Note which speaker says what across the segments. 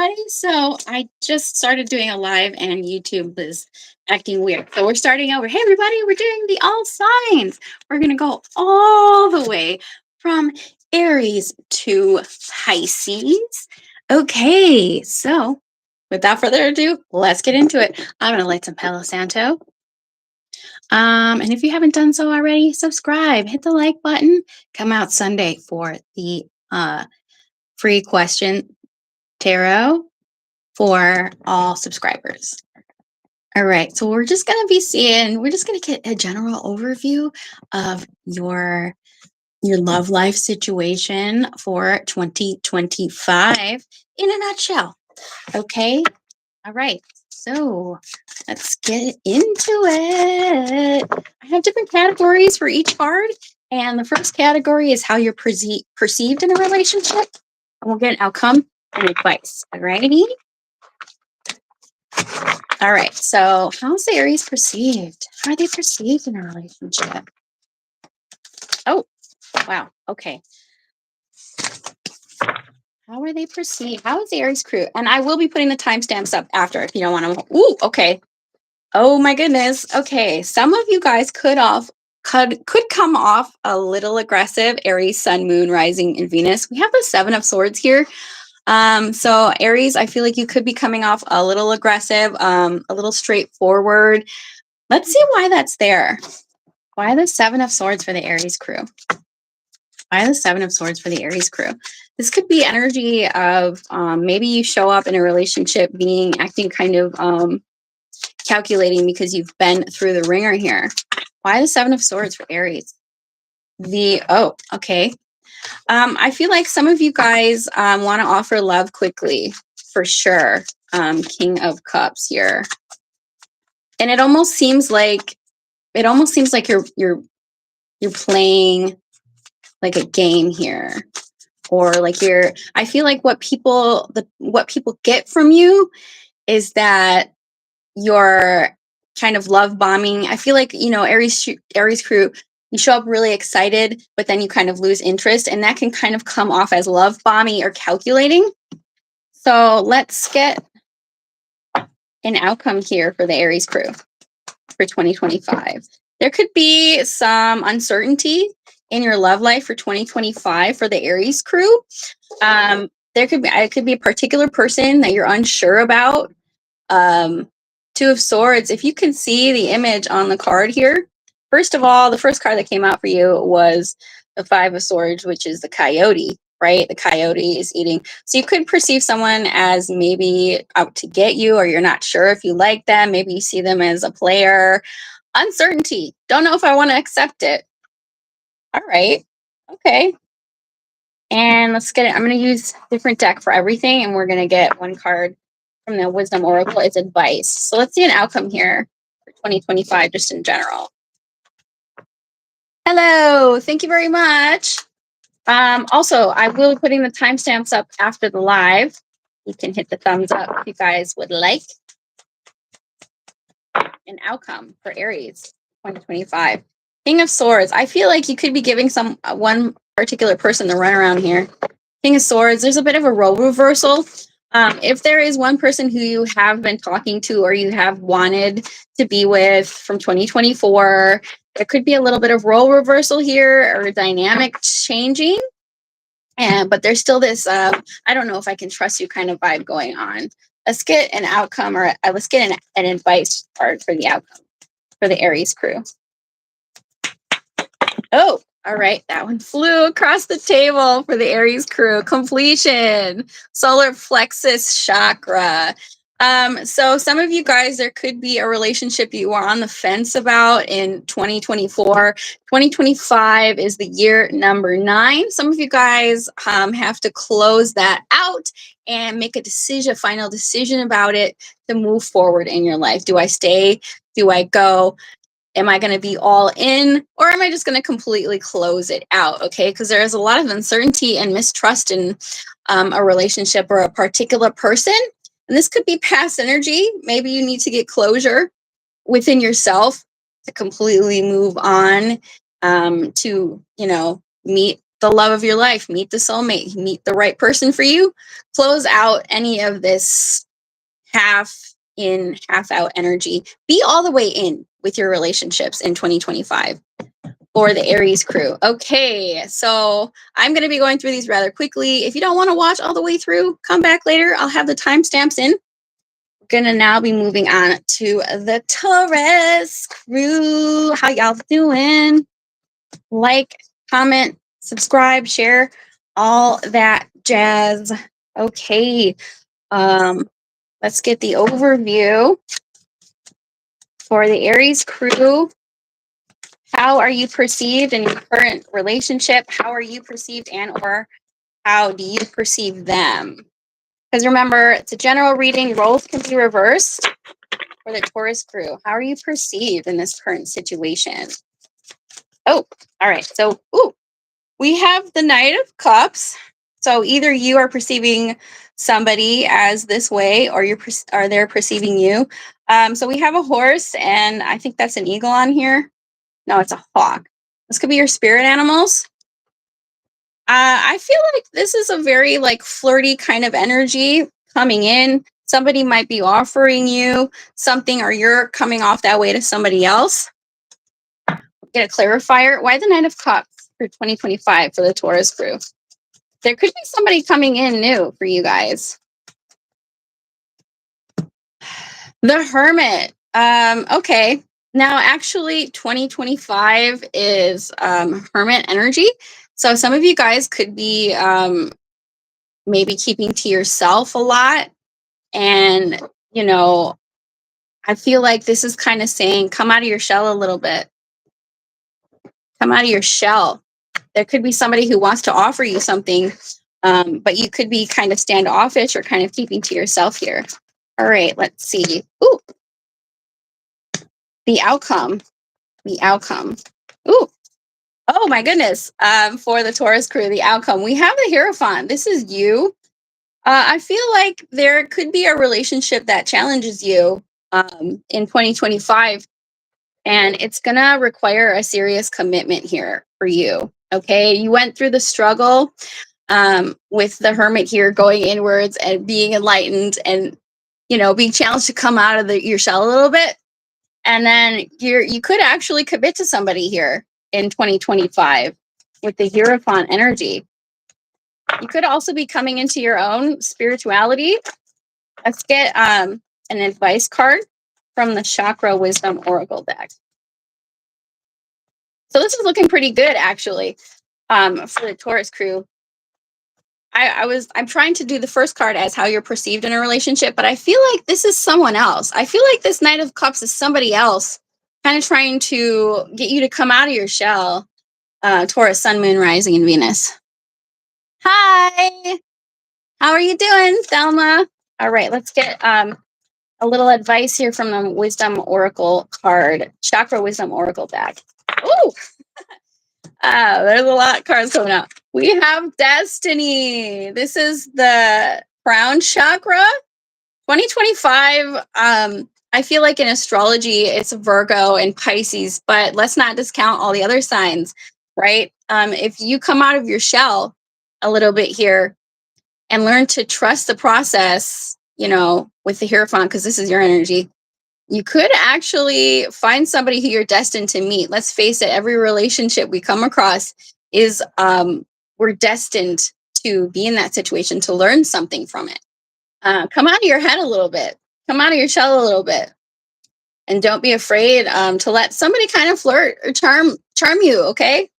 Speaker 1: everybody. So I just started doing a live and YouTube is acting weird. So we're starting over. Hey, everybody, we're doing the all signs. We're going to go all the way from Aries to Pisces. Okay, so without further ado, let's get into it. I'm going to light some Palo Santo. And if you haven't done so already, subscribe, hit the like button. Come out Sunday for the free question tarot for all subscribers. All right, so we're just going to get a general overview of your love life situation for 2025 in a nutshell. Okay. All right. So let's get into it. I have different categories for each card. And the first category is how you're perceived in a relationship. And we'll get an outcome and advice. All righty. All right. So how's the Aries perceived? How are they perceived in a relationship? Oh, wow. Okay. How are they perceived? How is the Aries crew? And I will be putting the timestamps up after if you don't want to. Ooh, okay. Oh my goodness. Okay. Some of you guys could come off a little aggressive. Aries, Sun, Moon, Rising, and Venus. We have the 7 of Swords here. So Aries, I feel like you could be coming off a little aggressive, a little straightforward. Let's see why that's there. Why the 7 of Swords for the Aries crew? Why the 7 of Swords for the Aries crew? This could be energy of maybe you show up in a relationship acting kind of calculating because you've been through the ringer here. Why the 7 of Swords for Aries? Okay. I feel like some of you guys want to offer love quickly, for sure. King of Cups here. And it almost seems like you're playing like a game here. Or like I feel like what people get from you is that you're kind of love bombing. I feel like, Aries crew, you show up really excited, but then you kind of lose interest, and that can kind of come off as love bombing or calculating. So let's get an outcome here for the Aries crew for 2025. There could be some uncertainty in your love life for 2025 for the Aries crew. It could be a particular person that you're unsure about. 2 of Swords. If you can see the image on the card here, first of all, the first card that came out for you was the 5 of Swords, which is the coyote, right? The coyote is eating. So you could perceive someone as maybe out to get you, or you're not sure if you like them. Maybe you see them as a player. Uncertainty. Don't know if I want to accept it. All right. Okay. And let's get it. I'm going to use different deck for everything, and we're going to get one card from the Wisdom Oracle. It's advice. So let's see an outcome here for 2025, just in general. Hello. Thank you very much. Also, I will be putting the timestamps up after the live. You can hit the thumbs up if you guys would like. An outcome for Aries 2025. King of Swords. I feel like you could be giving one particular person the runaround here. King of Swords. There's a bit of a role reversal. If there is one person who you have been talking to or you have wanted to be with from 2024, there could be a little bit of role reversal here or dynamic changing. But there's still this, I don't know if I can trust you kind of vibe going on. Let's get an outcome, or let's get an advice card for the outcome for the Aries crew. Oh, all right. That one flew across the table for the Aries crew. Completion. Solar plexus chakra. So some of you guys, there could be a relationship you are on the fence about in 2024. 2025 is the year number 9. Some of you guys have to close that out and make a final decision about it to move forward in your life. Do I stay? Do I go? Am I going to be all in, or am I just going to completely close it out? Okay, because there is a lot of uncertainty and mistrust in a relationship or a particular person. And this could be past energy. Maybe you need to get closure within yourself to completely move on to, meet the love of your life, meet the soulmate, meet the right person for you, close out any of this half in, half out energy. Be all the way in with your relationships in 2025 for the Aries crew. Okay, so I'm going to be going through these rather quickly. If you don't want to watch all the way through, come back later. I'll have the timestamps in. We're going to now be moving on to the Taurus crew. How y'all doing? Like, comment, subscribe, share, all that jazz. Okay, let's get the overview for the Aries crew. How are you perceived in your current relationship? How are you perceived, and or how do you perceive them? Because remember, it's a general reading. Roles can be reversed for the Taurus crew. How are you perceived in this current situation? Oh, all right. So, we have the Knight of Cups. So either you are perceiving somebody as this way, or they're perceiving you. So we have a horse, and I think that's an eagle on here. No, it's a hawk. This could be your spirit animals. I feel like this is a very like flirty kind of energy coming in. Somebody might be offering you something, or you're coming off that way to somebody else. Get a clarifier. Why the Knight of Cups for 2025 for the Taurus crew? There could be somebody coming in new for you guys. The Hermit. Okay. Now, actually, 2025 is Hermit energy. So some of you guys could be maybe keeping to yourself a lot. And, I feel like this is kind of saying, come out of your shell a little bit. Come out of your shell. There could be somebody who wants to offer you something, but you could be kind of standoffish or kind of keeping to yourself here. All right, let's see. Ooh, the outcome. The outcome. Ooh, oh my goodness. For the Taurus crew, the outcome. We have the Hierophant. This is you. I feel like there could be a relationship that challenges you in 2025, and it's going to require a serious commitment here for you. Okay, you went through the struggle with the Hermit here, going inwards and being enlightened, and being challenged to come out of your shell a little bit, and then you could actually commit to somebody here in 2025 with the Hierophant energy. You could also be coming into your own spirituality. Let's get an advice card from the Chakra Wisdom Oracle deck. So this is looking pretty good, actually, for the Taurus crew. I'm trying to do the first card as how you're perceived in a relationship, but I feel like this is someone else. I feel like this Knight of Cups is somebody else kind of trying to get you to come out of your shell. Taurus, Sun, Moon, Rising, and Venus. Hi. How are you doing, Thelma? All right, let's get a little advice here from the Wisdom Oracle card, Chakra Wisdom Oracle deck. Ooh. There's a lot of cards coming out. We have Destiny. This is the crown chakra. 2025. I feel like in astrology, it's Virgo and Pisces, but let's not discount all the other signs, right? If you come out of your shell a little bit here and learn to trust the process, with the Hierophant, because this is your energy, you could actually find somebody who you're destined to meet. Let's face it, every relationship we come across is we're destined to be in that situation, to learn something from it. Come out of your head a little bit. Come out of your shell a little bit. And don't be afraid to let somebody kind of flirt or charm you, okay?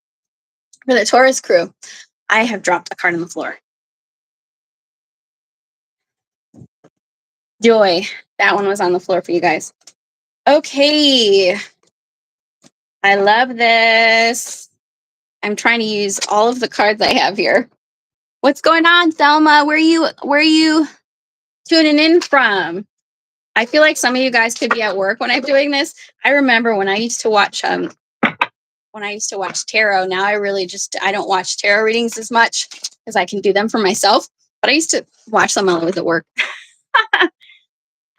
Speaker 1: For the Taurus crew, I have dropped a card on the floor. Joy. That one was on the floor for you guys. Okay. I love this. I'm trying to use all of the cards I have here. What's going on, Thelma? Where are you tuning in from? I feel like some of you guys could be at work when I'm doing this. I remember when I used to watch tarot. Now I don't watch tarot readings as much because I can do them for myself. But I used to watch them while I was at work.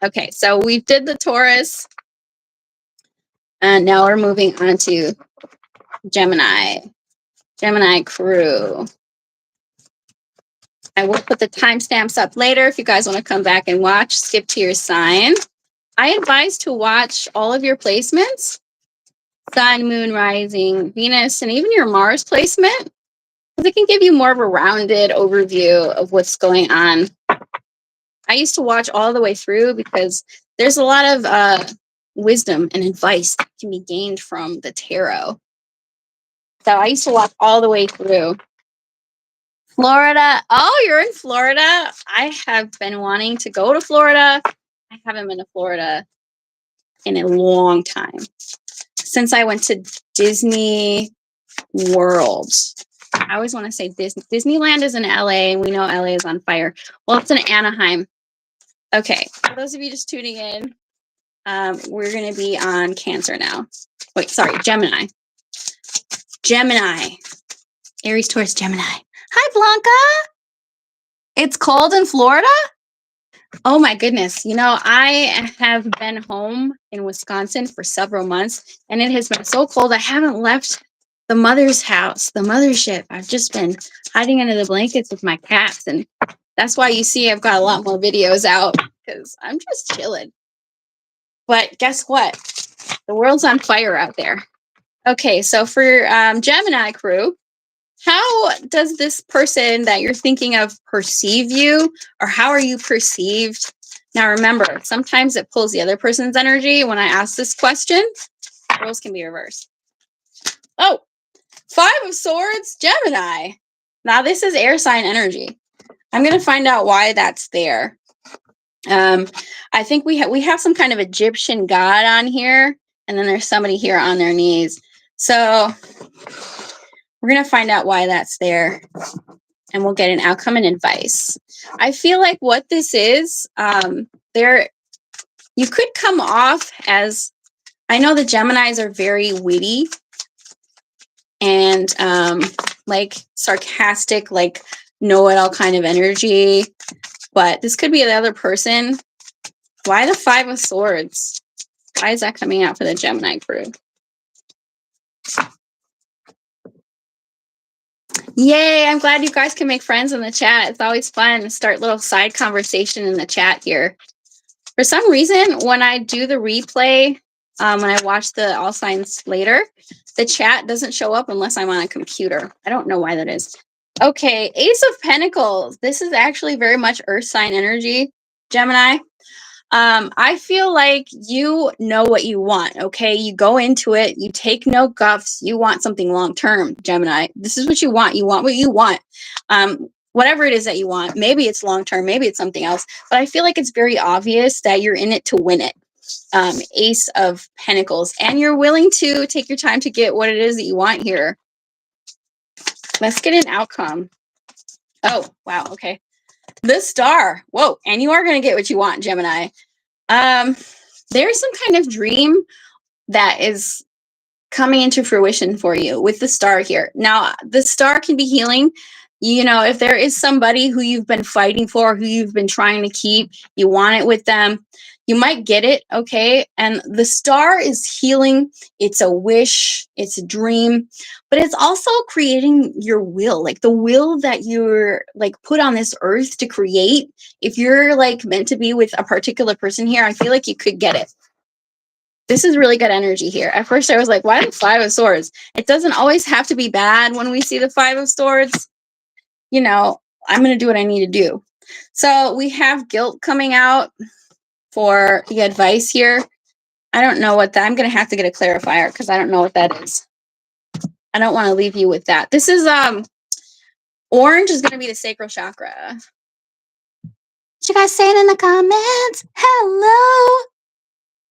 Speaker 1: Okay, so we did the Taurus. And now we're moving on to Gemini. Gemini crew. I will put the timestamps up later if you guys want to come back and watch. Skip to your sign. I advise to watch all of your placements. Sun, moon, rising, Venus, and even your Mars placement. Because it can give you more of a rounded overview of what's going on. I used to watch all the way through because there's a lot of wisdom and advice that can be gained from the tarot. So I used to watch all the way through. Florida. Oh, you're in Florida. I have been wanting to go to Florida. I haven't been to Florida in a long time. Since I went to Disney World. I always want to say Disneyland is in LA, and we know LA is on fire. Well, it's in Anaheim. Okay, for those of you just tuning in, we're going to be on Cancer now. Wait, sorry, Gemini. Gemini. Aries, Taurus, Gemini. Hi, Blanca. It's cold in Florida? Oh my goodness. You know, I have been home in Wisconsin for several months, and it has been so cold. I haven't left the mother's house, the mothership. I've just been hiding under the blankets with my cats, and that's why you see I've got a lot more videos out, because I'm just chilling. But guess what? The world's on fire out there. Okay, so for Gemini crew, how does this person that you're thinking of perceive you, or how are you perceived? Now remember, sometimes it pulls the other person's energy. When I ask this question, roles can be reversed. Oh, 5 of Swords, Gemini. Now this is air sign energy. I'm going to find out why that's there. I think we have some kind of Egyptian god on here, and then there's somebody here on their knees. So we're going to find out why that's there, and we'll get an outcome and advice. I feel like what this is, you could come off as, I know the Geminis are very witty and like sarcastic, like know-it-all kind of energy, but this could be the other person. Why the 5 of Swords? Why is that coming out for the Gemini crew? Yay, I'm glad you guys can make friends in the chat. It's always fun to start little side conversation in the chat here. For some reason, when I do the replay, when I watch the all signs later, the chat doesn't show up unless I'm on a computer. I don't know why that is. Okay, Ace of Pentacles. This is actually very much earth sign energy, Gemini. I feel like you know what you want, okay? You go into it, you take no guffs, you want something long-term, Gemini. This is what you want. You want what you want. Whatever it is that you want. Maybe it's long-term, maybe it's something else, but I feel like it's very obvious that you're in it to win it. Ace of Pentacles, and you're willing to take your time to get what it is that you want here. Let's get an outcome. Oh, wow, okay. The Star. Whoa, and you are going to get what you want, Gemini. There's some kind of dream that is coming into fruition for you with the Star here. Now, the Star can be healing. You know, if there is somebody who you've been fighting for, who you've been trying to keep, you want it with them, you might get it, okay? And the Star is healing. It's a wish. It's a dream. But it's also creating your will, like the will that you're like put on this earth to create. If you're like meant to be with a particular person here, I feel like you could get it. This is really good energy here. At first I was like, why the 5 of Swords? It doesn't always have to be bad when we see the 5 of Swords. You know, I'm going to do what I need to do. So we have guilt coming out for the advice here. I don't know what that, I'm going to have to get a clarifier because I don't know what that is. I don't want to leave you with that. This is, orange is going to be the sacral chakra. What you guys saying in the comments? Hello.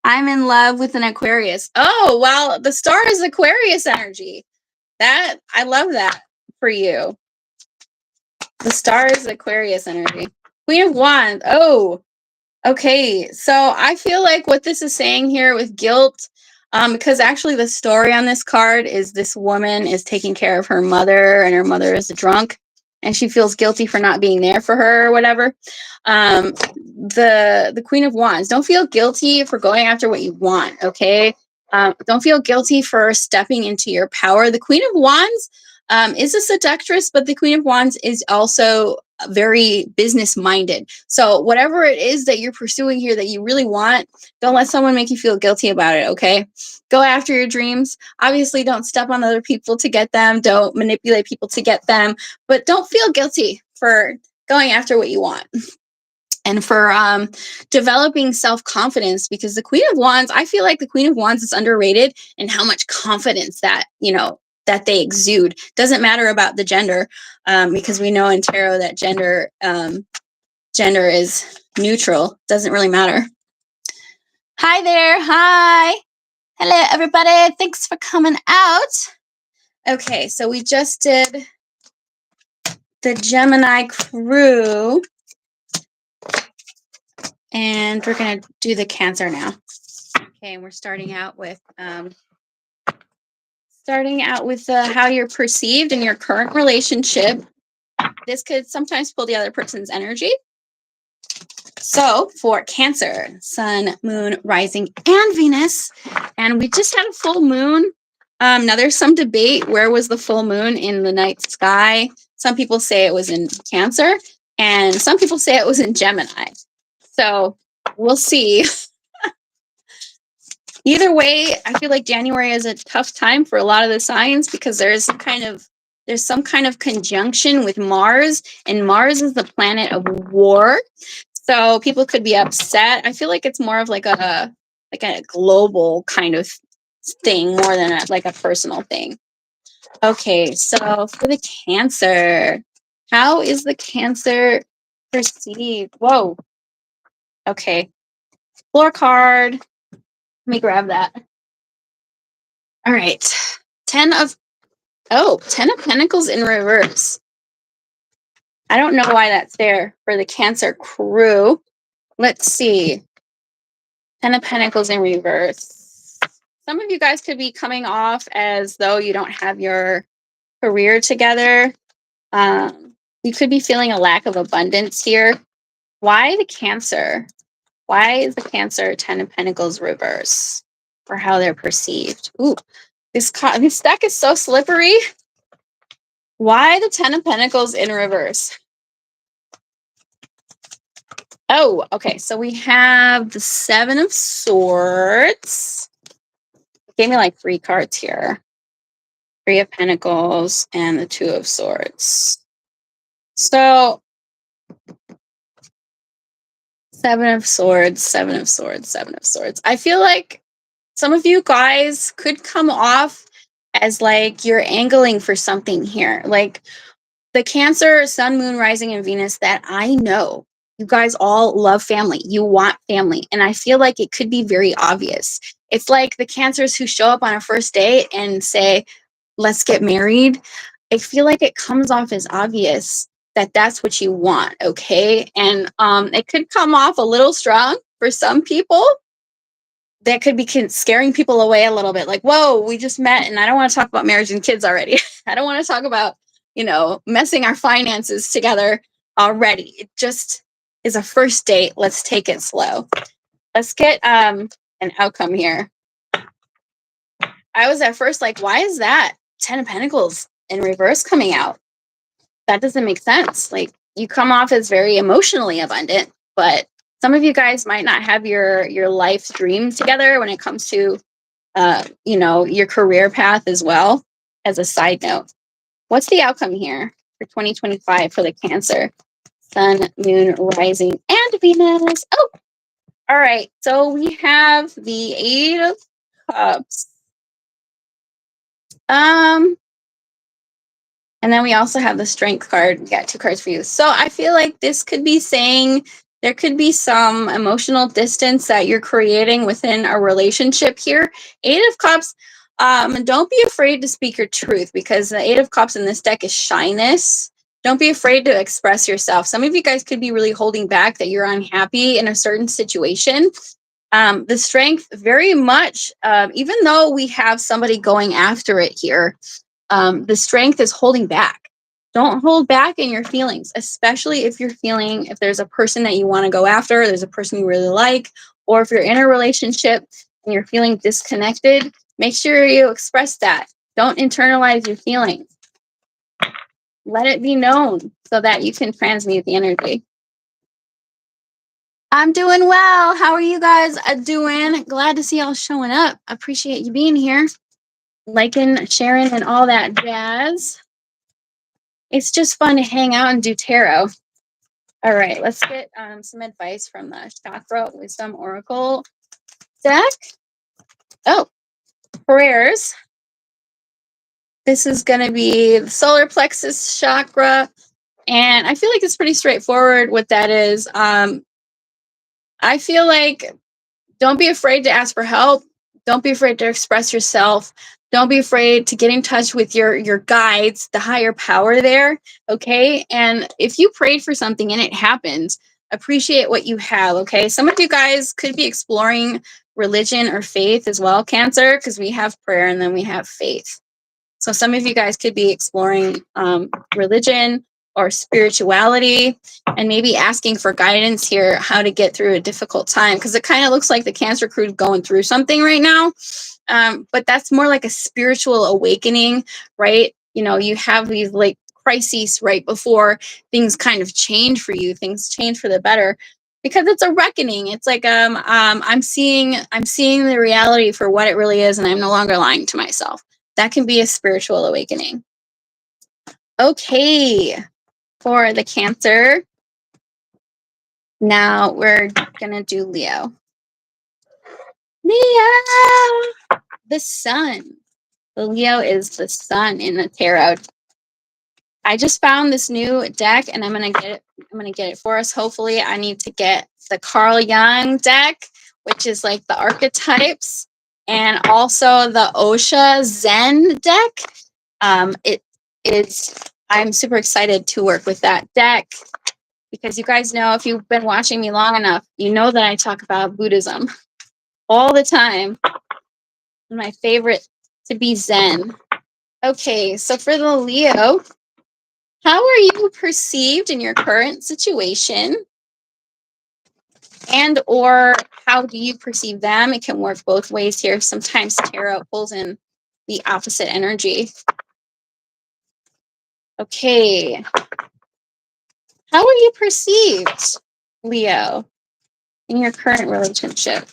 Speaker 1: I'm in love with an Aquarius. Oh, well, the Star is Aquarius energy. That, I love that for you. The Star is Aquarius energy. Queen of Wands. Oh, okay. So I feel like what this is saying here with guilt, because actually the story on this card is this woman is taking care of her mother, and her mother is a drunk, and she feels guilty for not being there for her or whatever. The Queen of Wands. Don't feel guilty for going after what you want, okay? Don't feel guilty for stepping into your power. The Queen of Wands is a seductress, but the Queen of Wands is also very business minded. So whatever it is that you're pursuing here that you really want, don't let someone make you feel guilty about it, okay? Go after your dreams. Obviously, don't step on other people to get them. Don't manipulate people to get them, but don't feel guilty for going after what you want. And for developing self-confidence, because the Queen of Wands, I feel like the Queen of Wands is underrated in how much confidence that, that they exude. Doesn't matter about the gender, because we know in tarot that gender is neutral. Doesn't really matter. Hi there. Hi. Hello, everybody. Thanks for coming out. Okay, so we just did the Gemini crew. And we're going to do the Cancer now. Okay, and we're starting out with how you're perceived in your current relationship. This could sometimes pull the other person's energy. So for Cancer, Sun, Moon, Rising, and Venus, and we just had a full moon. Now there's some debate, where was the full moon in the night sky? Some people say it was in Cancer, and some people say it was in Gemini. So we'll see. Either way, I feel like January is a tough time for a lot of the signs, because there's some kind of conjunction with Mars, and Mars is the planet of war. So people could be upset. I feel like it's more of like a global kind of thing, more than a personal thing. Okay, so for the Cancer, how is the Cancer perceived? Whoa. Okay. Floor card. Let me grab that. All right. 10 of Pentacles in reverse. I don't know why that's there for the Cancer crew. Let's see. 10 of Pentacles in reverse. Some of you guys could be coming off as though you don't have your career together. You could be feeling a lack of abundance here. Why the Cancer? Why is the Cancer 10 of Pentacles reverse? For how they're perceived. Ooh, this deck is so slippery. Why the 10 of Pentacles in reverse? Oh, okay. So we have the 7 of Swords. It gave me like 3 cards here. 3 of Pentacles and the 2 of Swords. So 7 of Swords, 7 of Swords, 7 of Swords. I feel like some of you guys could come off as like you're angling for something here. Like the Cancer, Sun, Moon, Rising, and Venus that I know, you guys all love family. You want family. And I feel like it could be very obvious. It's like the Cancers who show up on a first date and say, let's get married. I feel like it comes off as obvious that that's what you want, okay? And it could come off a little strong for some people. That could be scaring people away a little bit. Like, whoa, we just met and I don't want to talk about marriage and kids already. I don't want to talk about, messing our finances together already. It just is a first date. Let's take it slow. Let's get an outcome here. I was at first like, why is that 10 of Pentacles in reverse coming out? That doesn't make sense. Like, you come off as very emotionally abundant, but some of you guys might not have your life's dreams together when it comes to, your career path as well. As a side note, what's the outcome here for 2025 for the Cancer? Sun, Moon, Rising, and Venus. Oh, all right. So we have the 8 of Cups. And then we also have the Strength card. We got 2 cards for you. So I feel like this could be saying there could be some emotional distance that you're creating within a relationship here. 8 of Cups. Don't be afraid to speak your truth, because the 8 of Cups in this deck is shyness. Don't be afraid to express yourself. Some of you guys could be really holding back that you're unhappy in a certain situation. The Strength, very much, even though we have somebody going after it here, the Strength is holding back. Don't hold back in your feelings, especially if if there's a person that you want to go after, there's a person you really like, or if you're in a relationship and you're feeling disconnected, make sure you express that. Don't internalize your feelings. Let it be known so that you can transmute the energy. I'm doing well. How are you guys doing? Glad to see y'all showing up. Appreciate you being here. Liking, sharing, and all that jazz. It's just fun to hang out and do tarot. All right, let's get some advice from the Chakra Wisdom Oracle deck. Oh, prayers. This is going to be the solar plexus chakra. And I feel like it's pretty straightforward what that is. I feel like don't be afraid to ask for help. Don't be afraid to express yourself. Don't be afraid to get in touch with your guides, the higher power there, okay? And if you prayed for something and it happened, appreciate what you have, okay? Some of you guys could be exploring religion or faith as well, Cancer, because we have prayer and then we have faith. So some of you guys could be exploring religion or spirituality and maybe asking for guidance here, how to get through a difficult time. Because it kind of looks like the Cancer crew is going through something right now. But that's more like a spiritual awakening, right? You know, you have these like crises right before things kind of change for you. Things change for the better because it's a reckoning. It's like I'm seeing the reality for what it really is, and I'm no longer lying to myself. That can be a spiritual awakening. Okay, for the Cancer. Now we're gonna do Leo. Leo, the sun. The Leo is the sun in the tarot. I just found this new deck, and I'm gonna get it for us. Hopefully, I need to get the Carl Jung deck, which is like the archetypes, and also the Osha Zen deck. I'm super excited to work with that deck because you guys know, if you've been watching me long enough, you know that I talk about Buddhism all the time. My favorite to be Zen. Okay, so for the Leo, how are you perceived in your current situation? And or how do you perceive them? It can work both ways here. Sometimes tarot pulls in the opposite energy. Okay. How are you perceived, Leo, in your current relationship?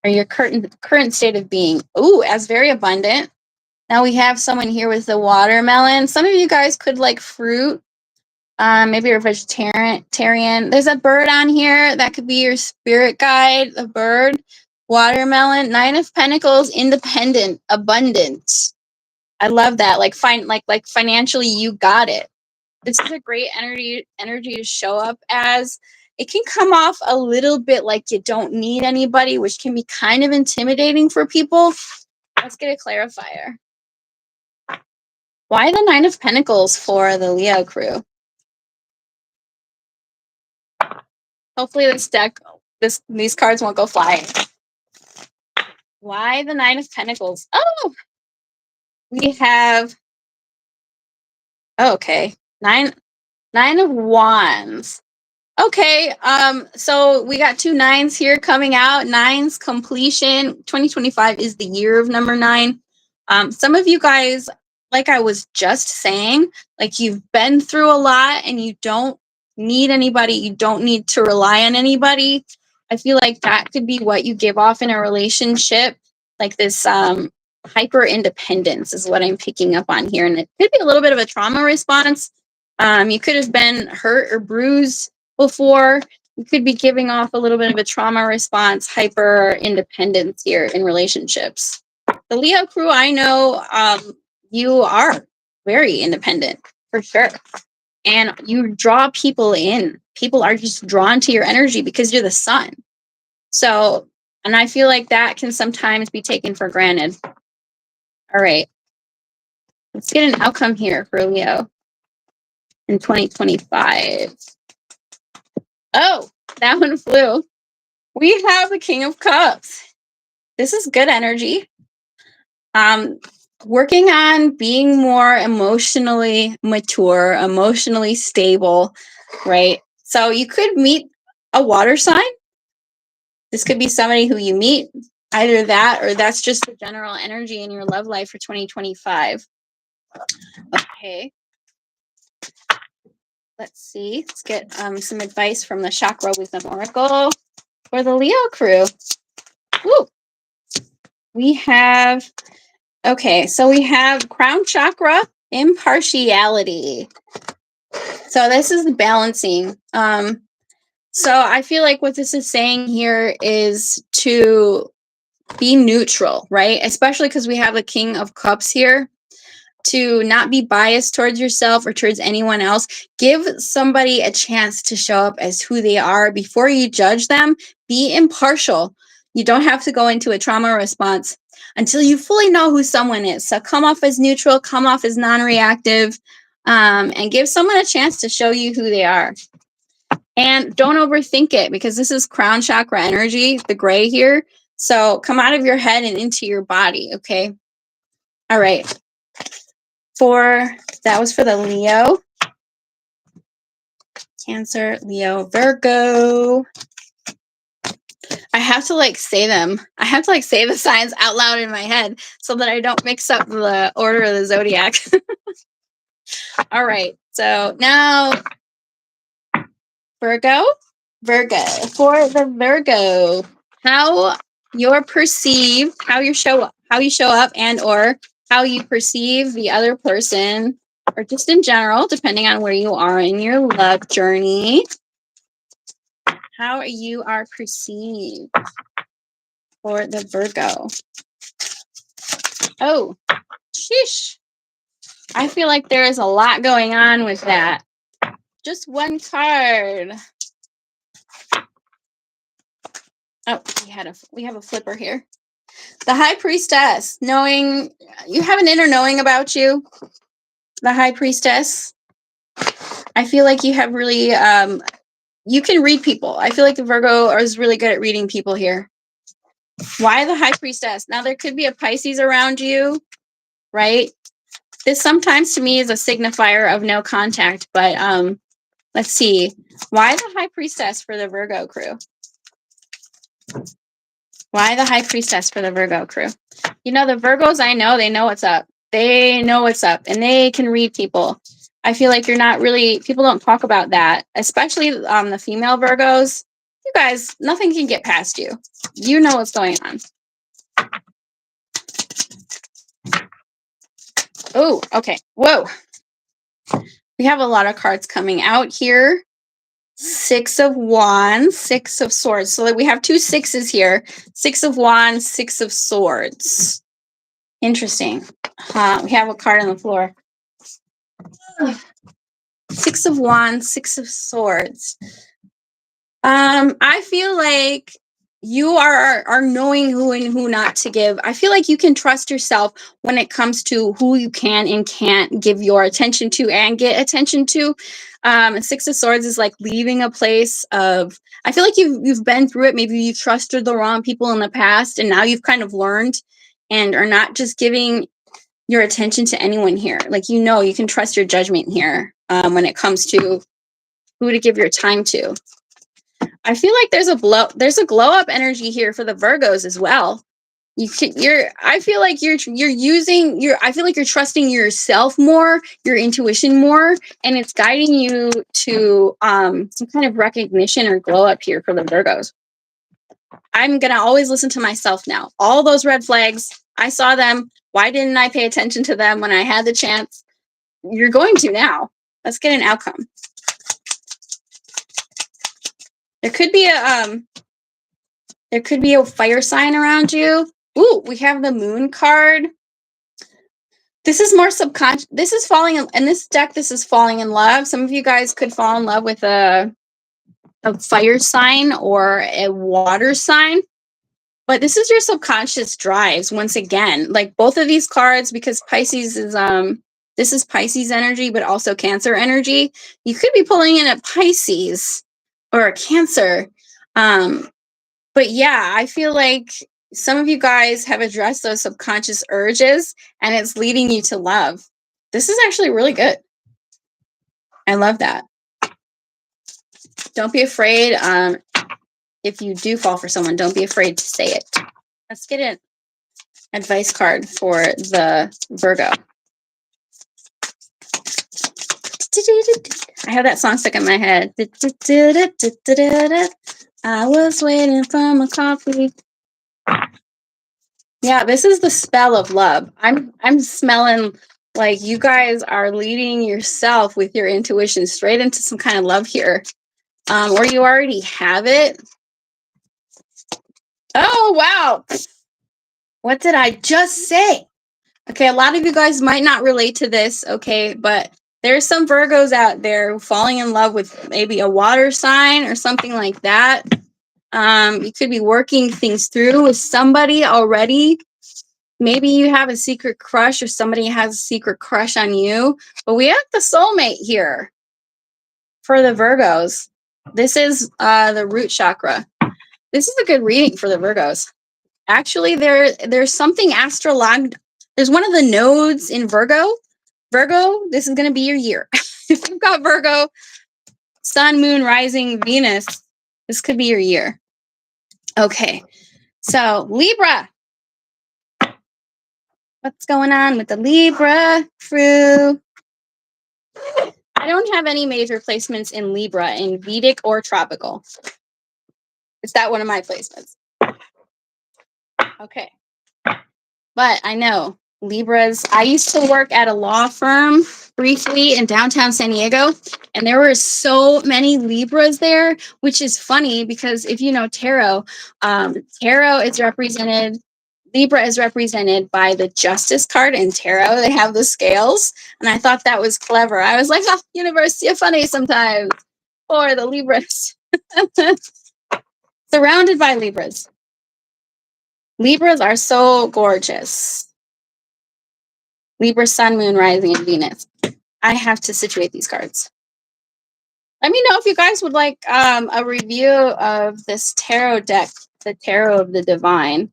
Speaker 1: Or your current state of being? Ooh, as very abundant. Now we have someone here with the watermelon. Some of you guys could like fruit. Maybe you're a vegetarian. There's a bird on here that could be your spirit guide. A bird, watermelon, 9 of Pentacles, independent, abundant. I love that. Like financially, you got it. This is a great energy to show up as. It can come off a little bit like you don't need anybody, which can be kind of intimidating for people. Let's get a clarifier. Why the 9 of Pentacles for the Leo crew? Hopefully these cards won't go flying. Why the 9 of Pentacles? Oh, we have, okay, nine of Wands. Okay, so we got 2 9s here coming out. 9s completion. 2025 is the year of number 9. Some of you guys, like I was just saying, like you've been through a lot and you don't need anybody. You don't need to rely on anybody. I feel like that could be what you give off in a relationship, like this hyper independence is what I'm picking up on here. And it could be a little bit of a trauma response. You could have been hurt or bruised before. You could be giving off a little bit of a trauma response, hyper independence here in relationships. The Leo crew, I know you are very independent for sure. And you draw people in. People are just drawn to your energy because you're the sun. So, and I feel like that can sometimes be taken for granted. All right. Let's get an outcome here for Leo in 2025. Oh, that one flew. We have the King of Cups. This is good energy. Working on being more emotionally mature, emotionally stable, right? So you could meet a water sign. This could be somebody who you meet, either that or that's just the general energy in your love life for 2025. Okay. Let's see. Let's get some advice from the Chakra Wisdom Oracle for the Leo crew. Woo! We have, okay, so we have Crown Chakra, impartiality. So this is the balancing. So I feel like what this is saying here is to be neutral, right? Especially because we have the King of Cups here. To not be biased towards yourself or towards anyone else. Give somebody a chance to show up as who they are before you judge them. Be impartial. You don't have to go into a trauma response until you fully know who someone is. So come off as neutral, come off as non-reactive, and give someone a chance to show you who they are. And don't overthink it, because this is crown chakra energy, the gray here. So come out of your head and into your body, okay? All right. That was for the Leo, Cancer, Leo, Virgo. I have to like say them. I have to like say the signs out loud in my head so that I don't mix up the order of the zodiac. All right. So now Virgo, for the Virgo, how you're perceived, how you show up and or how you perceive the other person, or just in general, depending on where you are in your love journey, how you are perceived for the Virgo. Oh, sheesh. I feel like there is a lot going on with that. Just one card. Oh, we have a flipper here. The High Priestess, knowing, you have an inner knowing about you. The High Priestess. I feel like you have really, you can read people. I feel like the Virgo is really good at reading people here. Why the High Priestess? Now, there could be a Pisces around you, right? This sometimes to me is a signifier of no contact, but let's see. Why the High Priestess for the Virgo crew? Why the High Priestess for the Virgo crew? You know, the Virgos, I know, they know what's up. They know what's up, and they can read people. I feel like you're not really, people don't talk about that, especially the female Virgos. You guys, nothing can get past you. You know what's going on. Oh, okay. Whoa. We have a lot of cards coming out here. Six of Wands, Six of Swords. So we have two sixes here. Six of Wands, Six of Swords. Interesting. We have a card on the floor. Six of Wands, Six of Swords. I feel like you are knowing who and who not to give. I feel like you can trust yourself when it comes to who you can and can't give your attention to and get attention to. Six of Swords is like leaving a place of, I feel like you've been through it. Maybe you trusted the wrong people in the past, and now you've kind of learned and are not just giving your attention to anyone here. Like, you know, you can trust your judgment here when it comes to who to give your time to. I feel like there's a glow up energy here for the Virgos as well. I feel like you're trusting yourself more, your intuition more, and it's guiding you to some kind of recognition or glow up here for the Virgos. I'm gonna always listen to myself now. All those red flags, I saw them. Why didn't I pay attention to them when I had the chance? You're going to now. Let's get an outcome. There could be a fire sign around you. Ooh, we have the Moon card. This is more subconscious. This is falling in this deck. This is falling in love. Some of you guys could fall in love with a fire sign or a water sign. But this is your subconscious drives once again. Like both of these cards, because Pisces is this is Pisces energy, but also Cancer energy. You could be pulling in a Pisces or a Cancer. But yeah, I feel like some of you guys have addressed those subconscious urges and it's leading you to love. This is actually really good. I love that. Don't be afraid. If you do fall for someone, don't be afraid to say it. Let's get an advice card for the Virgo. I have that song stuck in my head. I was waiting for my coffee. Yeah, this is the spell of love. I'm smelling like you guys are leading yourself with your intuition straight into some kind of love here. Or you already have it. Oh, wow. What did I just say? Okay, a lot of you guys might not relate to this, okay, but there's some Virgos out there falling in love with maybe a water sign or something like that. You could be working things through with somebody already. Maybe you have a secret crush or somebody has a secret crush on you. But we have the soulmate here for the Virgos. This is the root chakra. This is a good reading for the Virgos. Actually, there's something astrological. There's one of the nodes in Virgo. Virgo, this is going to be your year. If you've got Virgo, Sun, Moon, Rising, Venus, this could be your year. Okay, so Libra. What's going on with the Libra crew? I don't have any major placements in Libra in Vedic or tropical. Is that one of my placements? Okay. But I know Libras. I used to work at a law firm briefly in downtown San Diego, and there were so many Libras there, which is funny because if you know tarot, tarot is represented. Libra is represented by the Justice card in tarot. They have the scales, and I thought that was clever. I was like, oh, universe, you're funny sometimes. For the Libras. Surrounded by Libras. Libras are so gorgeous. Libra, Sun, Moon, Rising, and Venus. I have to situate these cards. Let me know if you guys would like a review of this tarot deck, the Tarot of the Divine.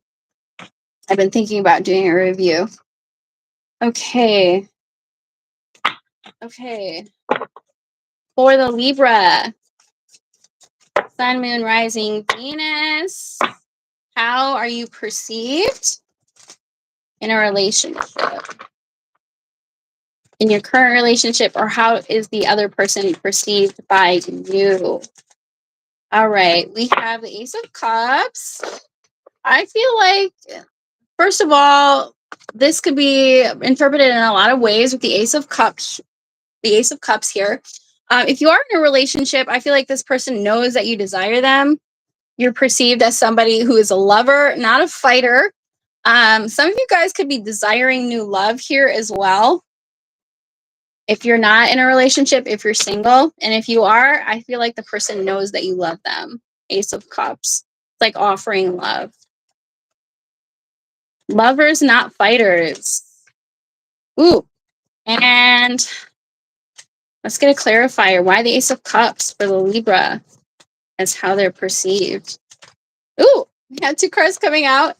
Speaker 1: I've been thinking about doing a review. Okay. Okay. For the Libra, Sun, Moon, Rising, Venus. How are you perceived in a relationship? In your current relationship, or how is the other person perceived by you? All right, we have the Ace of Cups. I feel like, first of all, this could be interpreted in a lot of ways with the Ace of Cups. The Ace of Cups here. If you are in a relationship, I feel like this person knows that you desire them. You're perceived as somebody who is a lover, not a fighter. Some of you guys could be desiring new love here as well. If you're not in a relationship, if you're single, and if you are, I feel like the person knows that you love them. Ace of Cups. It's like offering love. Lovers, not fighters. Ooh. And let's get a clarifier. Why the Ace of Cups for the Libra as how they're perceived? Ooh, we have two cards coming out.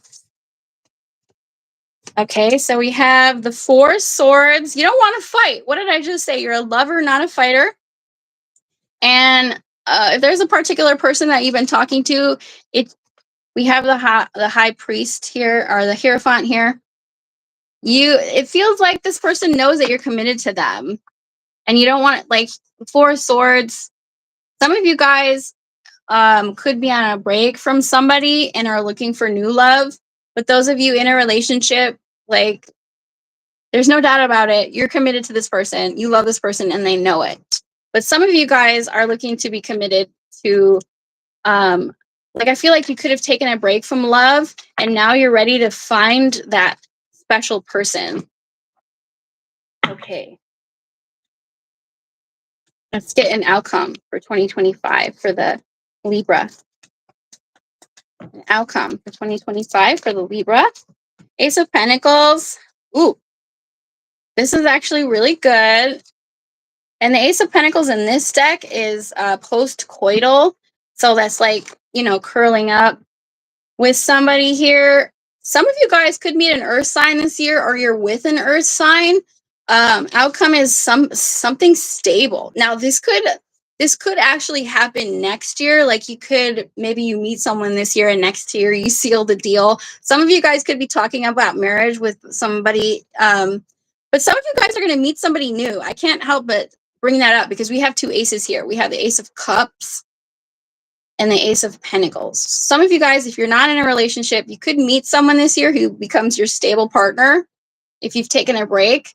Speaker 1: Okay, so we have the Four Swords. You don't want to fight. What did I just say? You're a lover, not a fighter. And if there's a particular person that you've been talking to, we have the High Priest here, or the Hierophant here. It feels like this person knows that you're committed to them, and you don't want, like, Four Swords. Some of you guys could be on a break from somebody and are looking for new love. But those of you in a relationship, like, there's no doubt about it. You're committed to this person. You love this person, and they know it. But some of you guys are looking to be committed to, like, I feel like you could have taken a break from love, and now you're ready to find that special person. Okay. Let's get an outcome for 2025 for the Libra. An outcome for 2025 for the Libra. Ace of Pentacles. Ooh. This is actually really good. And the Ace of Pentacles in this deck is post-coital. So that's like, you know, curling up with somebody here. Some of you guys could meet an earth sign this year, or you're with an earth sign. Outcome is something stable. Now, this could actually happen next year. Like, maybe you meet someone this year and next year you seal the deal. Some of you guys could be talking about marriage with somebody. But some of you guys are going to meet somebody new. I can't help but bring that up because we have two aces here. We have the Ace of Cups and the Ace of Pentacles. Some of you guys, if you're not in a relationship, you could meet someone this year who becomes your stable partner if you've taken a break.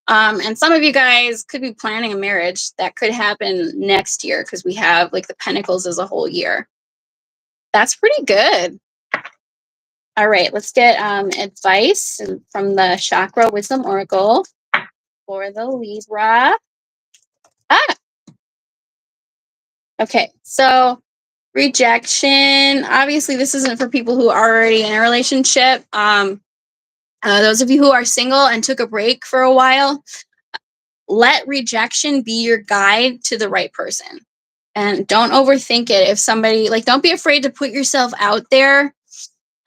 Speaker 1: And some of you guys could be planning a marriage. That could happen next year because we have like the Pentacles as a whole year. That's pretty good. All right, let's get advice from the Chakra Wisdom Oracle for the Libra. Okay, so rejection. Obviously, this isn't for people who are already in a relationship. Those of you who are single and took a break for a while, let rejection be your guide to the right person. And don't overthink it. If somebody, like, don't be afraid to put yourself out there.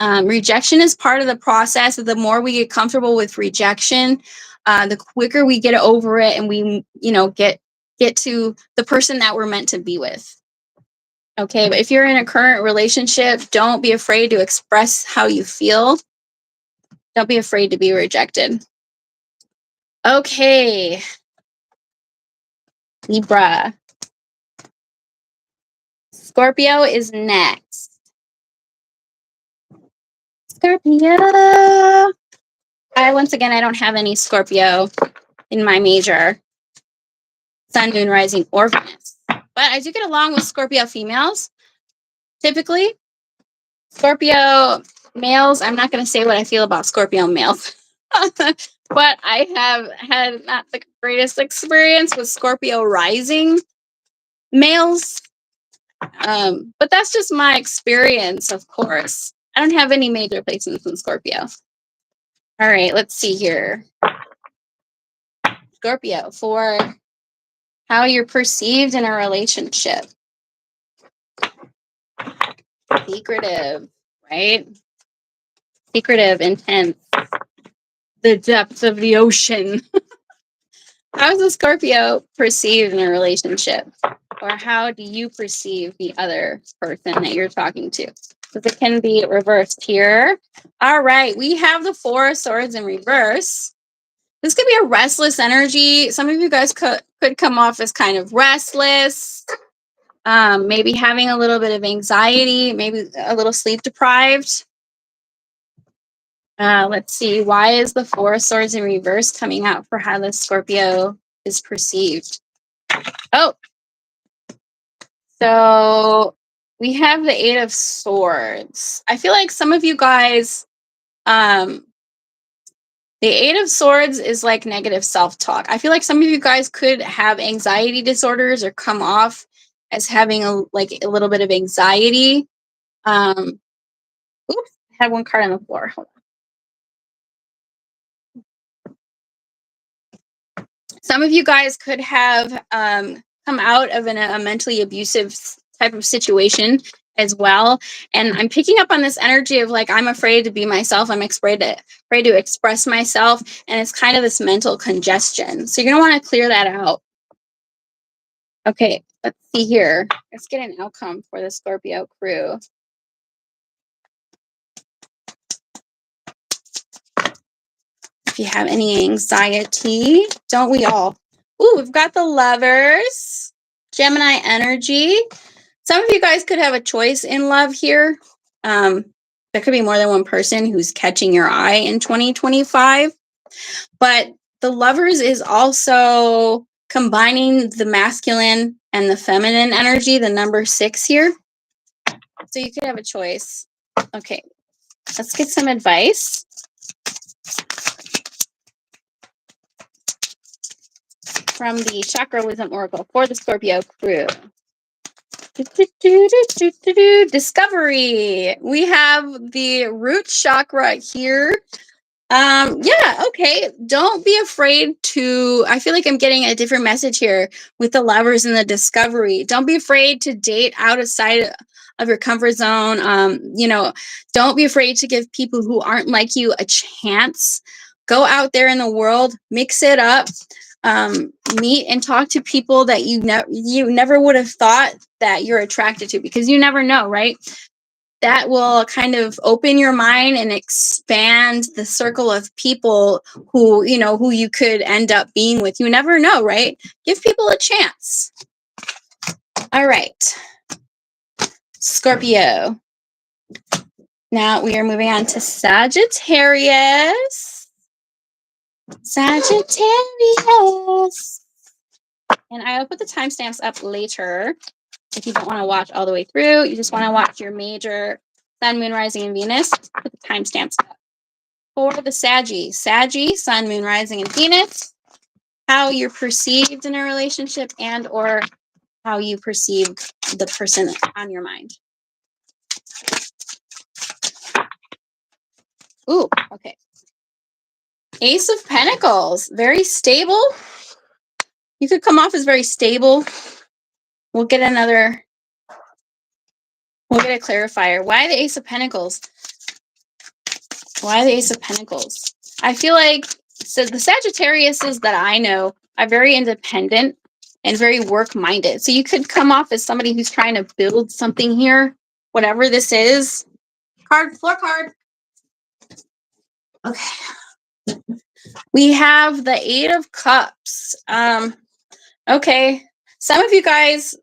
Speaker 1: Rejection is part of the process. The more we get comfortable with rejection, the quicker we get over it and we, get to the person that we're meant to be with. Okay, but if you're in a current relationship, don't be afraid to express how you feel. Don't be afraid to be rejected. Okay. Libra. Scorpio is next. Scorpio. Once again, I don't have any Scorpio in my major. Sun, Moon, Rising, or Venus. But I do get along with Scorpio females. Typically, Scorpio males, I'm not going to say what I feel about Scorpio males. But I have had not the greatest experience with Scorpio rising males. But that's just my experience, of course. I don't have any major placements in Scorpio. All right, let's see here. Scorpio, for how you're perceived in a relationship. Secretive, right? Secretive, intense. The depths of the ocean. How is a Scorpio perceived in a relationship? Or how do you perceive the other person that you're talking to? Because it can be reversed here. All right, we have the Four of Swords in reverse. This could be a restless energy. Some of you guys could come off as kind of restless, maybe having a little bit of anxiety, maybe a little sleep deprived. Let's see. Why is the Four of Swords in reverse coming out for how the Scorpio is perceived? Oh, so we have the Eight of Swords. I feel like some of you guys, the Eight of Swords is like negative self-talk. I feel like some of you guys could have anxiety disorders or come off as having a little bit of anxiety. Oops, I had one card on the floor. Hold on. Some of you guys could have come out of a mentally abusive type of situation as well. And I'm picking up on this energy of like, I'm afraid to be myself. I'm afraid to express myself. And it's kind of this mental congestion. So you're going to want to clear that out. Okay, let's see here. Let's get an outcome for the Scorpio crew. If you have any anxiety, don't we all? Ooh, we've got the Lovers, Gemini energy. Some of you guys could have a choice in love here. There could be more than one person who's catching your eye in 2025. But the Lovers is also combining the masculine and the feminine energy, the number 6 here. So you could have a choice. Okay, let's get some advice. From the Chakra Wisdom Oracle for the Scorpio crew. Discovery. We have the root chakra here. Yeah, okay. Don't be afraid to, I feel like I'm getting a different message here with the Lovers and the discovery. Don't be afraid to date outside of your comfort zone. Don't be afraid to give people who aren't like you a chance. Go out there in the world, mix it up. Meet and talk to people that you never would have thought that you're attracted to, because you never know, right? that will kind of open your mind and expand the circle of people who, you know, who you could end up being with. You never know, right? Give people a chance. All right. Scorpio. Now we are moving on to Sagittarius. Sagittarius. And I'll put the timestamps up later. If you don't want to watch all the way through, you just want to watch your major Sun, Moon, Rising, and Venus, put the timestamps up. For the Saggy, Sun, Moon, Rising, and Venus, how you're perceived in a relationship and or how you perceive the person on your mind. Ooh, okay. Ace of Pentacles, very stable. You could come off as very stable. We'll get a clarifier. Why the Ace of Pentacles? Why the Ace of Pentacles? I feel like, so the Sagittariuses that I know are very independent and very work-minded. So you could come off as somebody who's trying to build something here, whatever this is. Floor card. Okay. We have the Eight of Cups. Okay. Some of you guys,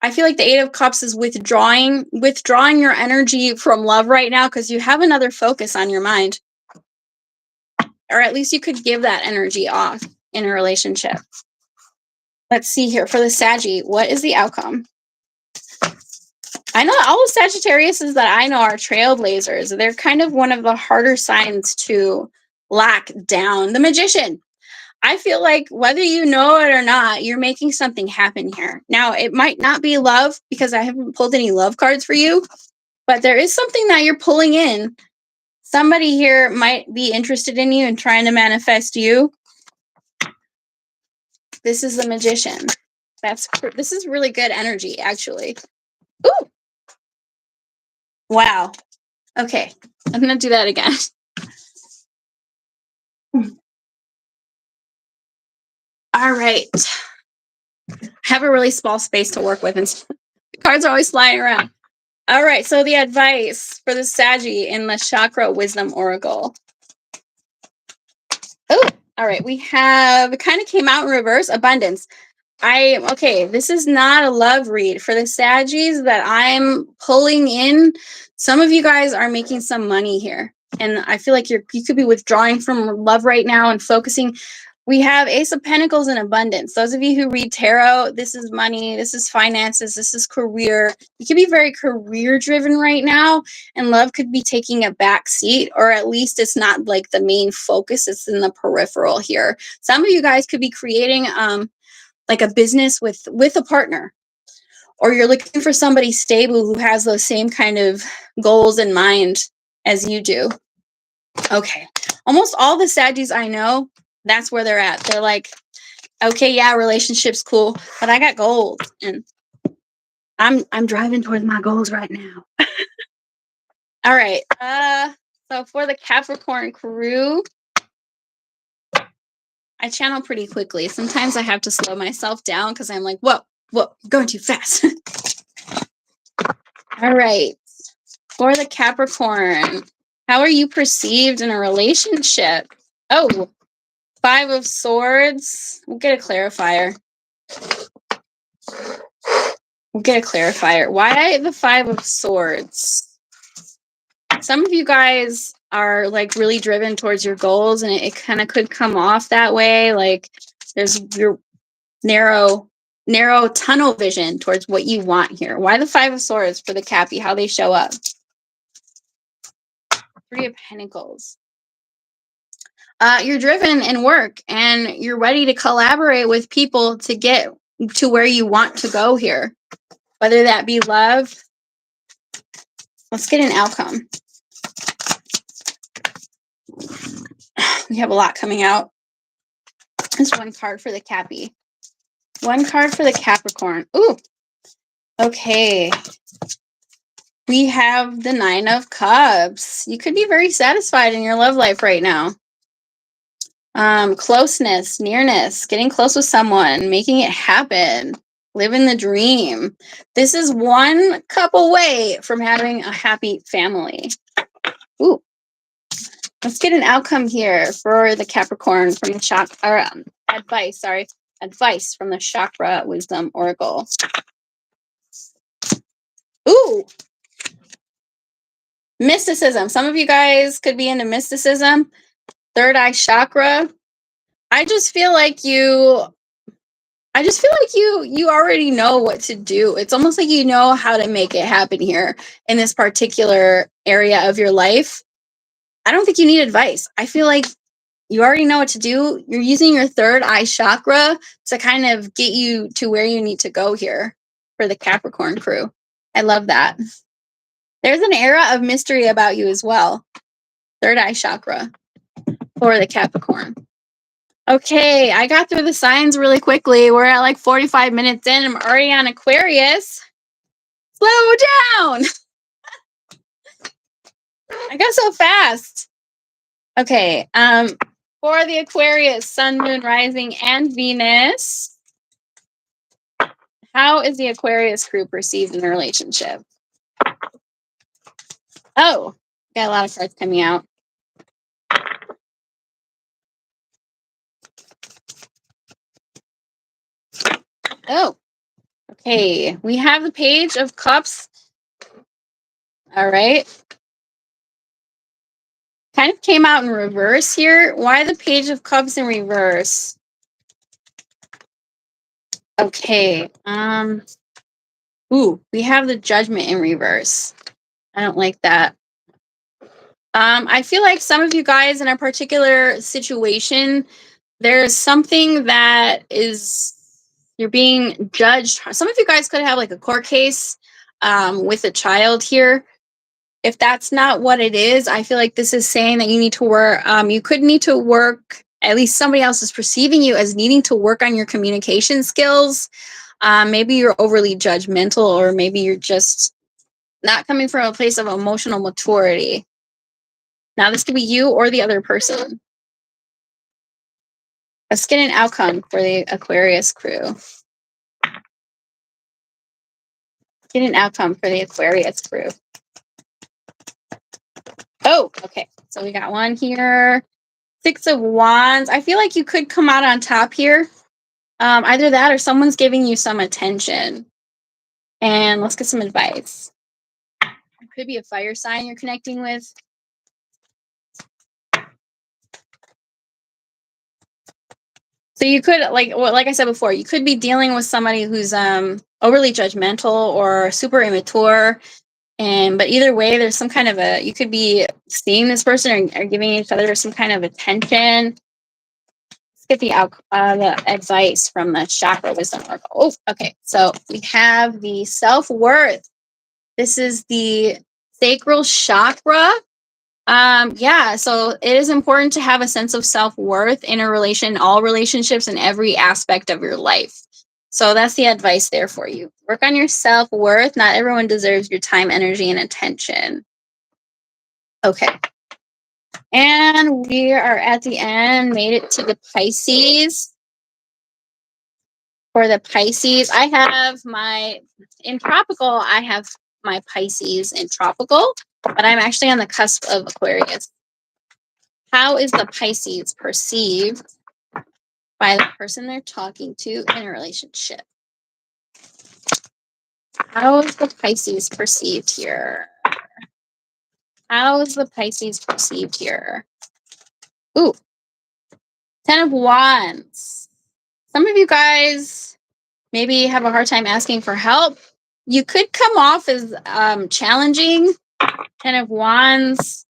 Speaker 1: I feel like the Eight of Cups is withdrawing your energy from love right now because you have another focus on your mind. Or at least you could give that energy off in a relationship. Let's see here. For the Saggy, what is the outcome? I know all the Sagittariuses that I know are trailblazers. They're kind of one of the harder signs to lock down. The Magician. I feel like whether you know it or not, you're making something happen here. Now, it might not be love because I haven't pulled any love cards for you, but there is something that you're pulling in. Somebody here might be interested in you and trying to manifest you. This is the Magician. This is really good energy, actually. Ooh. Wow. Okay. I'm going to do that again. All right. I have a really small space to work with, and the cards are always flying around. All right. So the advice for the Saggy in the Chakra Wisdom Oracle. Oh, all right. We have, it kind of came out in reverse, abundance. Okay, this is not a love read. For the Saggies that I'm pulling in, some of you guys are making some money here. And I feel like you could be withdrawing from love right now and focusing. We have Ace of Pentacles and abundance. Those of you who read tarot, this is money, this is finances, this is career. You could be very career driven right now, and love could be taking a back seat, or at least it's not like the main focus. It's in the peripheral here. Some of you guys could be creating like a business with a partner, or you're looking for somebody stable who has those same kind of goals in mind as you do. Okay. Almost all the Saggies I know, that's where they're at. They're like, okay, yeah, relationship's cool, but I got goals and I'm driving towards my goals right now. All right. So for the Capricorn crew, I channel pretty quickly. Sometimes I have to slow myself down because I'm like, whoa, you're going too fast. All right. For the Capricorn, how are you perceived in a relationship? Oh, Five of Swords. We'll get a clarifier. Why the Five of Swords? Some of you guys are like really driven towards your goals, and it kind of could come off that way. Like there's your narrow tunnel vision towards what you want here. Why the Five of Swords for the Cappy? How they show up? Three of Pentacles. You're driven in work and you're ready to collaborate with people to get to where you want to go here. Whether that be love. Let's get an outcome. We have a lot coming out. There's one card for the Cappy. One card for the Capricorn. Ooh. Okay. We have the Nine of Cups. You could be very satisfied in your love life right now. Closeness, nearness, getting close with someone, making it happen. Living the dream. This is one cup away from having a happy family. Ooh. Let's get an outcome here for the Capricorn from the advice from the Chakra Wisdom Oracle. Ooh. Mysticism. Some of you guys could be into mysticism. Third eye chakra. I just feel like you already know what to do. It's almost like you know how to make it happen here in this particular area of your life. I don't think you need advice. I feel like you already know what to do. You're using your third eye chakra to kind of get you to where you need to go here for the Capricorn crew. I love that. There's an era of mystery about you as well. Third eye chakra for the Capricorn. Okay, I got through the signs really quickly. We're at like 45 minutes in. I'm already on Aquarius. Slow down. I got so fast. Okay, for the Aquarius, Sun, Moon, Rising, and Venus, how is the Aquarius crew perceived in a relationship? Oh, got a lot of cards coming out. Oh, okay. We have the Page of Cups. All right. Kind of came out in reverse here. Why the Page of Cups in reverse? Okay. Ooh, we have the Judgment in reverse. I don't like that. I feel like some of you guys in a particular situation, there's something that is, you're being judged. Some of you guys could have like a court case with a child here. If that's not what it is, I feel like this is saying that you need to work. You could need to work, at least somebody else is perceiving you as needing to work on your communication skills. Maybe you're overly judgmental, or maybe you're just not coming from a place of emotional maturity. Now, this could be you or the other person. Let's get an outcome for the Aquarius crew. Get an outcome for the Aquarius crew. Oh, okay. So we got one here. Six of Wands. I feel like you could come out on top here. Either that or someone's giving you some attention. And let's get some advice. It could be a fire sign you're connecting with. So you could, like I said before, you could be dealing with somebody who's overly judgmental or super immature. But either way, there's some kind of you could be seeing this person or giving each other some kind of attention. Let's get the advice from the Chakra Wisdom Oracle. Oh, okay. So we have the self-worth. This is the sacral chakra. Yeah, so it is important to have a sense of self-worth in a all relationships, in every aspect of your life. So that's the advice there for you. Work on your self-worth. Not everyone deserves your time, energy, and attention. Okay. And we are at the end, made it to the Pisces. For the Pisces, I have in tropical, I have my Pisces in tropical, but I'm actually on the cusp of Aquarius. How is the Pisces perceived by the person they're talking to in a relationship? How is the Pisces perceived here? How is the Pisces perceived here? Ooh, 10 of Wands. Some of you guys maybe have a hard time asking for help. You could come off as challenging. 10 of Wands.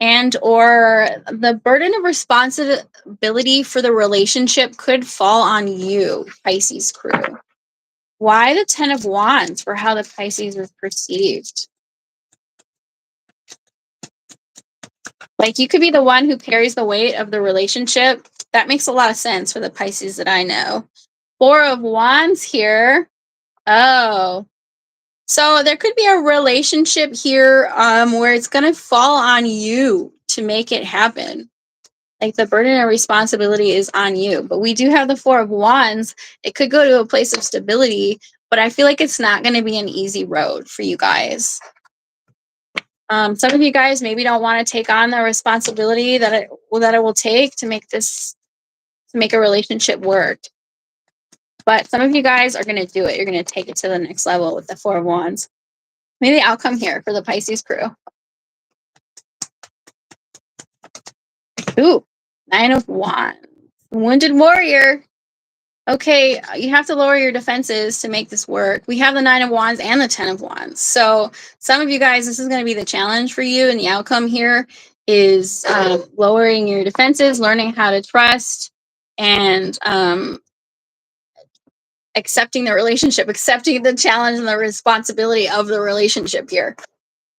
Speaker 1: And or the burden of responsibility for the relationship could fall on you, Pisces crew. Why the 10 of Wands for how the Pisces is perceived? Like, you could be the one who carries the weight of the relationship. That makes a lot of sense for the Pisces that I know. 4 of Wands here. Oh. So there could be a relationship here where it's going to fall on you to make it happen. Like the burden and responsibility is on you. But we do have the Four of Wands. It could go to a place of stability, but I feel like it's not going to be an easy road for you guys. Some of you guys maybe don't want to take on the responsibility that it will take to make a relationship work. But some of you guys are going to do it. You're going to take it to the next level with the Four of Wands. Maybe the outcome here for the Pisces crew. Ooh, Nine of Wands. Wounded warrior. Okay, you have to lower your defenses to make this work. We have the Nine of Wands and the Ten of Wands. So some of you guys, this is going to be the challenge for you. And the outcome here is lowering your defenses, learning how to trust, and accepting the relationship, accepting the challenge and the responsibility of the relationship here.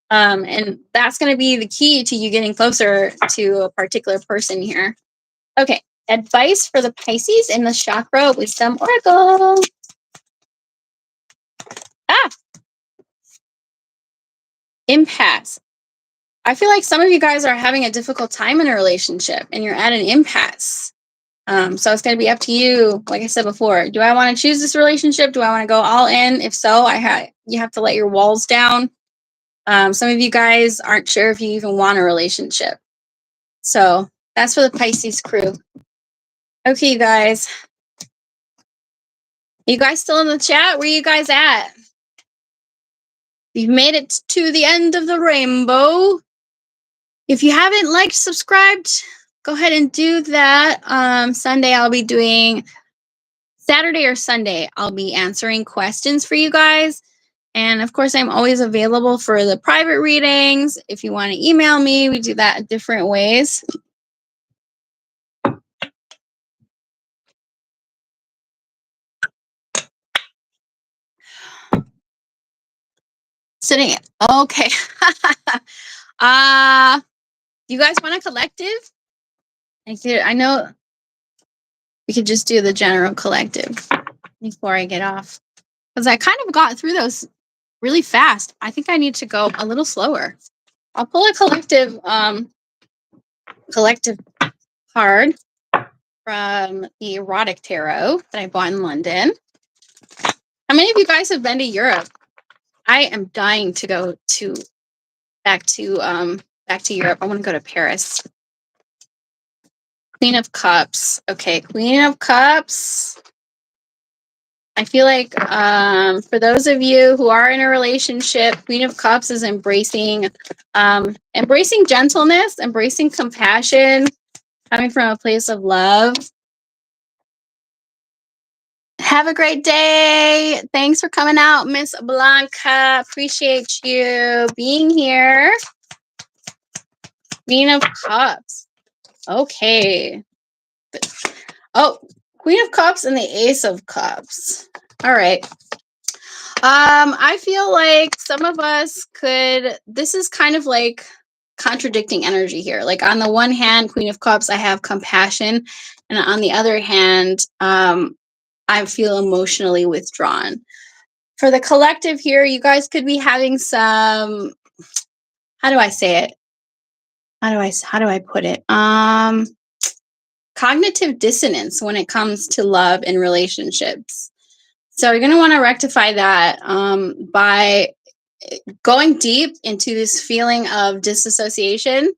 Speaker 1: And that's going to be the key to you getting closer to a particular person here. Okay, advice for the Pisces in the Chakra Wisdom Oracle. Impasse. I feel like some of you guys are having a difficult time in a relationship and you're at an impasse. So it's going to be up to you. Like I said before, do I want to choose this relationship? Do I want to go all in? If so, you have to let your walls down. Some of you guys aren't sure if you even want a relationship. So that's for the Pisces crew. Okay, you guys. You guys still in the chat? Where you guys at? You've made it to the end of the rainbow. If you haven't liked, subscribed, go ahead and do that. Saturday or Sunday, I'll be answering questions for you guys. And of course, I'm always available for the private readings. If you want to email me, we do that different ways. Sitting. Okay. You guys want a collective? I know we could just do the general collective before I get off. Because I kind of got through those really fast. I think I need to go a little slower. I'll pull a collective card from the Erotic Tarot that I bought in London. How many of you guys have been to Europe? I am dying to go back to Europe. I want to go to Paris. Queen of Cups. Okay, Queen of Cups. I feel like for those of you who are in a relationship, Queen of Cups is embracing gentleness, embracing compassion, coming from a place of love. Have a great day. Thanks for coming out, Miss Blanca. Appreciate you being here. Queen of Cups. Okay. Oh, Queen of Cups and the Ace of Cups. All right. I feel like some of us this is kind of like contradicting energy here. Like on the one hand, Queen of Cups, I have compassion. And on the other hand, I feel emotionally withdrawn. For the collective here, you guys could be having some, how do I say it? How do I put it? Cognitive dissonance when it comes to love and relationships. So you're going to want to rectify that by going deep into this feeling of disassociation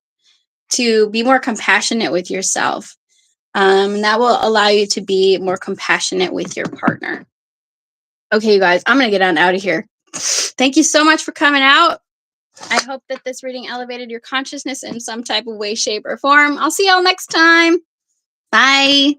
Speaker 1: to be more compassionate with yourself. That will allow you to be more compassionate with your partner. Okay, you guys, I'm going to get on out of here. Thank you so much for coming out. I hope that this reading elevated your consciousness in some type of way, shape, or form. I'll see y'all next time. Bye.